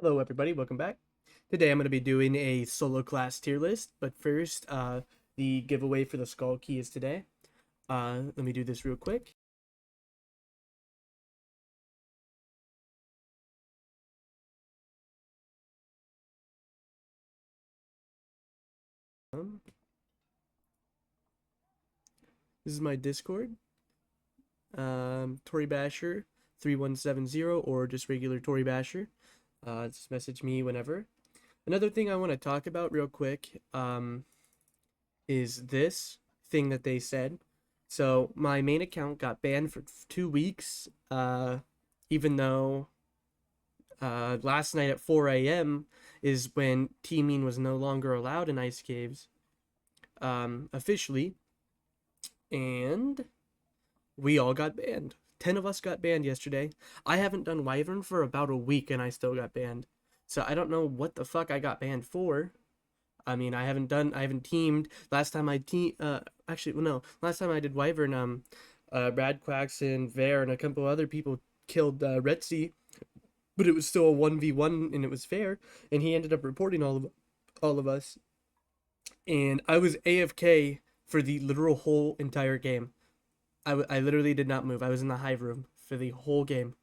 Hello everybody, welcome back. Today I'm going to be doing a solo class tier list, but first, the giveaway for the skull key is today. Let me do this real quick. This is my Discord. Tory Basher 3170 or just regular Tory Basher. Just message me whenever. Another thing I want to talk about real quick is this thing that they said. So my main account got banned for 2 weeks, even though last night at 4 a.m. is when teaming was no longer allowed in ice caves officially, and we all got banned. 10 of us got banned yesterday. I haven't done Wyvern for about a week and I still got banned. So I don't know what the fuck I got banned for. I mean, I haven't teamed. Last time I actually, well, no, last time I did Wyvern, Brad Quacks and Vare and a couple other people killed Retzi, but it was still a 1v1 and it was fair, and he ended up reporting all of us, and I was AFK for the literal whole entire game. I literally did not move. I was in the hive room for the whole game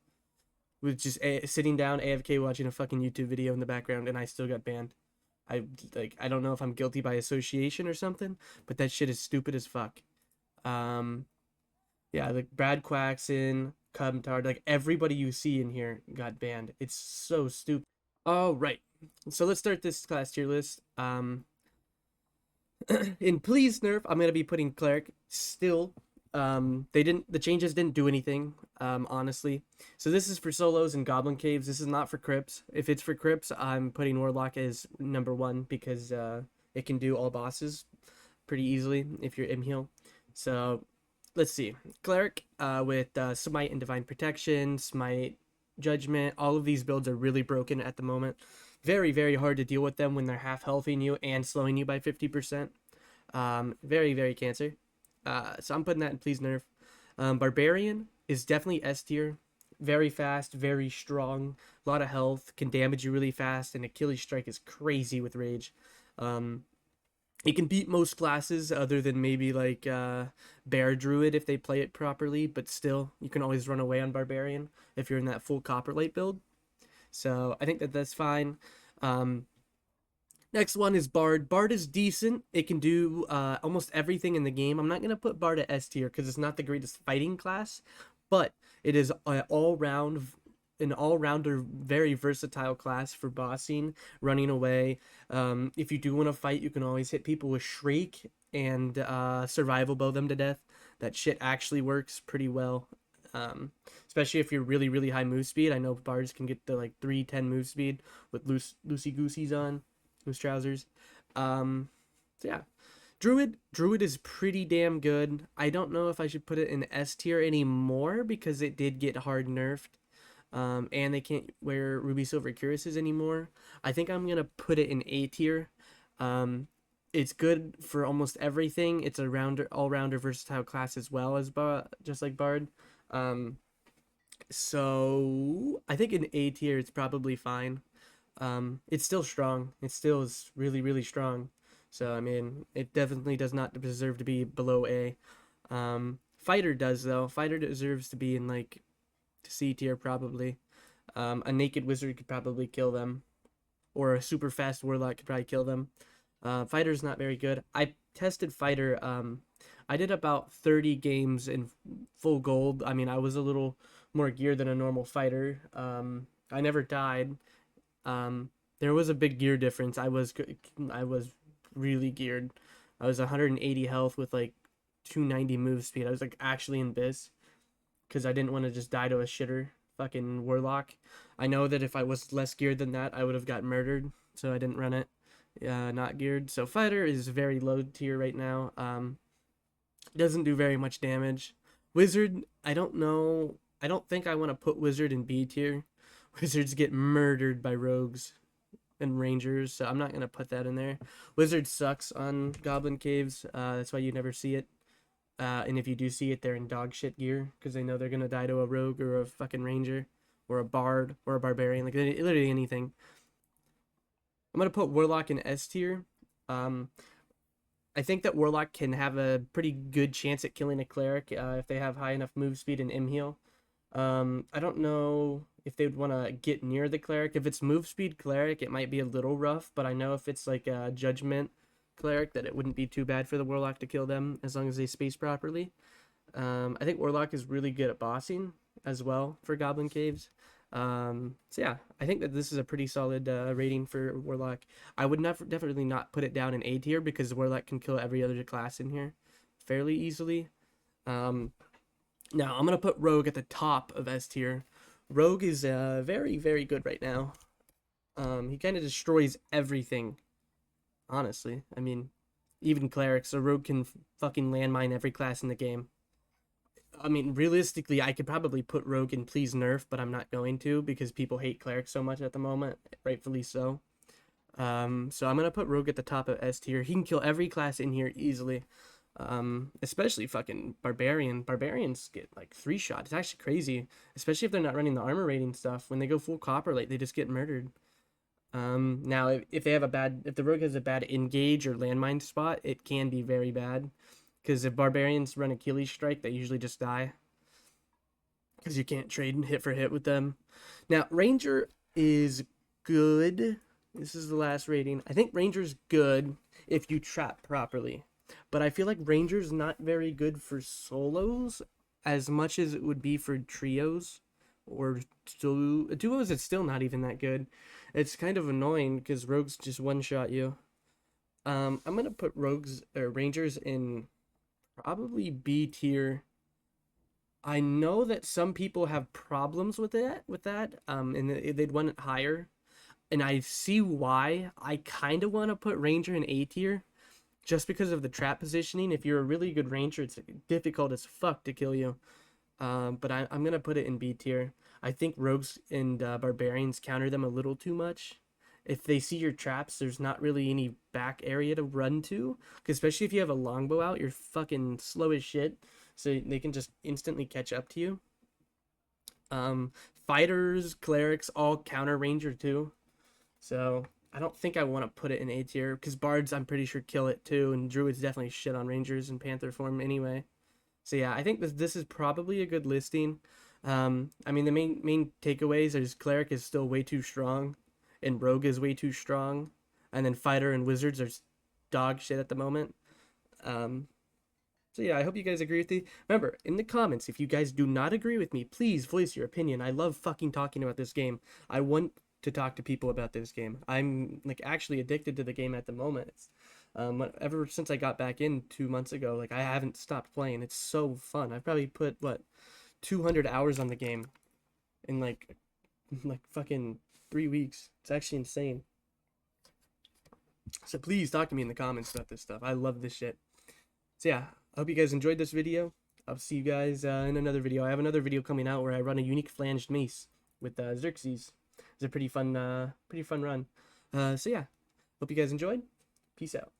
with just sitting down AFK watching a fucking YouTube video in the background, and I still got banned. I don't know if I'm guilty by association or something, but that shit is stupid as fuck. Um yeah, like Brad Quaxon, Cubtard, like everybody you see in here got banned. It's so stupid. All right, so let's start this class tier list. In Please Nerf, I'm gonna be putting Cleric still. The changes didn't do anything, honestly. So this is for solos and Goblin Caves. This is not for Crypts. If it's for Crypts, I'm putting Warlock as number one because it can do all bosses pretty easily if you're Imheal. So let's see. Cleric with Smite and Divine Protection, Smite, Judgment. All of these builds are really broken at the moment. Very, very hard to deal with them when they're half healthing you and slowing you by 50%. Very, very cancer. So I'm putting that in Please Nerf. Barbarian is definitely S tier. Very fast, very strong, a lot of health, can damage you really fast, and Achilles Strike is crazy with Rage. Um, it can beat most classes other than maybe like Bear Druid if they play it properly, but still, you can always run away on Barbarian if you're in that full Copperlight build. So I think that that's fine. Um, Next one is Bard. Bard is decent. It can do almost everything in the game. I'm not going to put Bard at S tier because it's not the greatest fighting class, but it is an all-rounder, very versatile class for bossing, running away. If you do want to fight, you can always hit people with Shriek and survival bow them to death. That shit actually works pretty well. Especially if you're really, really high move speed. I know bards can get to like 310 move speed with loosey gooseys on, loose trousers. So yeah, Druid is pretty damn good. I don't know if I should put it in S tier anymore because it did get hard nerfed. And they can't wear ruby silver cuirasses anymore. I think I'm gonna put it in A tier. Um, it's good for almost everything. It's a all-rounder, versatile class as well as just like Bard. Um, so I think in A tier it's probably fine. It's still strong. It still is really, really strong. So I mean, it definitely does not deserve to be below A. Fighter does though. Fighter deserves to be in like C tier probably. A naked wizard could probably kill them, or a super fast warlock could probably kill them. Fighter's not very good. I tested fighter. I did about 30 games in full gold. I mean, I was a little more geared than a normal fighter. I never died. There was a big gear difference. I was really geared. I was 180 health with like 290 move speed. I was like actually in biz because I didn't want to just die to a shitter fucking warlock. I know that if I was less geared than that, I would have got murdered. So I didn't run it. Not geared. So fighter is very low tier right now. Doesn't do very much damage. Wizard, I don't know. I don't think I want to put wizard in B tier. Wizards get murdered by rogues and rangers, so I'm not gonna put that in there. Wizard sucks on Goblin Caves. That's why you never see it. And if you do see it, they're in dog shit gear because they know they're gonna die to a rogue or a fucking ranger or a bard or a barbarian, like literally anything. I'm gonna put warlock in S tier. Um, I think that warlock can have a pretty good chance at killing a cleric if they have high enough move speed and heal. I don't know if they would want to get near the cleric. If it's move speed cleric, it might be a little rough, but I know if it's like a judgment cleric that it wouldn't be too bad for the warlock to kill them as long as they space properly. I think warlock is really good at bossing as well for goblin caves. So yeah, I think that this is a pretty solid rating for warlock. I would definitely not put it down in A tier because warlock can kill every other class in here fairly easily. Now I'm gonna put rogue at the top of S tier. Rogue is very, very good right now. He kind of destroys everything. Honestly, I mean, even clerics. So rogue can fucking landmine every class in the game. I mean, realistically, I could probably put rogue in please nerf, but I'm not going to because people hate clerics so much at the moment, rightfully so. So I'm gonna put rogue at the top of S tier. He can kill every class in here easily. Especially fucking barbarian. Barbarians get like 3-shot. It's actually crazy, especially if they're not running the armor rating stuff. When they go full copper, like they just get murdered. Now if they have if the rogue has a bad engage or landmine spot, it can be very bad. Because if barbarians run Achilles strike, they usually just die. Because you can't trade hit for hit with them. Now ranger is good. This is the last rating. I think ranger's good if you trap properly. But I feel like ranger's not very good for solos as much as it would be for trios or duos. It's still not even that good. It's kind of annoying because rogues just one-shot you. I'm gonna put rogues or rangers in probably B tier. I know that some people have problems with that, and they'd want it higher, and I see why. I kind of want to put ranger in A tier just because of the trap positioning. If you're a really good ranger, it's difficult as fuck to kill you. But I'm gonna put it in B tier. I think rogues and barbarians counter them a little too much. If they see your traps, there's not really any back area to run to. Cause especially if you have a longbow out, you're fucking slow as shit. So they can just instantly catch up to you. Fighters, clerics, all counter ranger too. So I don't think I want to put it in A tier because bards I'm pretty sure kill it too, and druids definitely shit on rangers in panther form anyway. So yeah, I think this is probably a good listing. I mean the main takeaways is cleric is still way too strong, and rogue is way too strong, and then fighter and wizards are dog shit at the moment. So yeah, I hope you guys agree with me. Remember, in the comments, if you guys do not agree with me, please voice your opinion. I love fucking talking about this game. I want to talk to people about this game. I'm like actually addicted to the game at the moment. It's, ever since I got back in 2 months ago, like I haven't stopped playing. It's so fun. I've probably put what 200 hours on the game in like fucking 3 weeks. It's actually insane. So please talk to me in the comments about this stuff. I love this shit. So yeah, I hope you guys enjoyed this video. I'll see you guys in another video. I have another video coming out where I run a unique flanged mace with Xerxes. It's a pretty fun run. So yeah, hope you guys enjoyed. Peace out.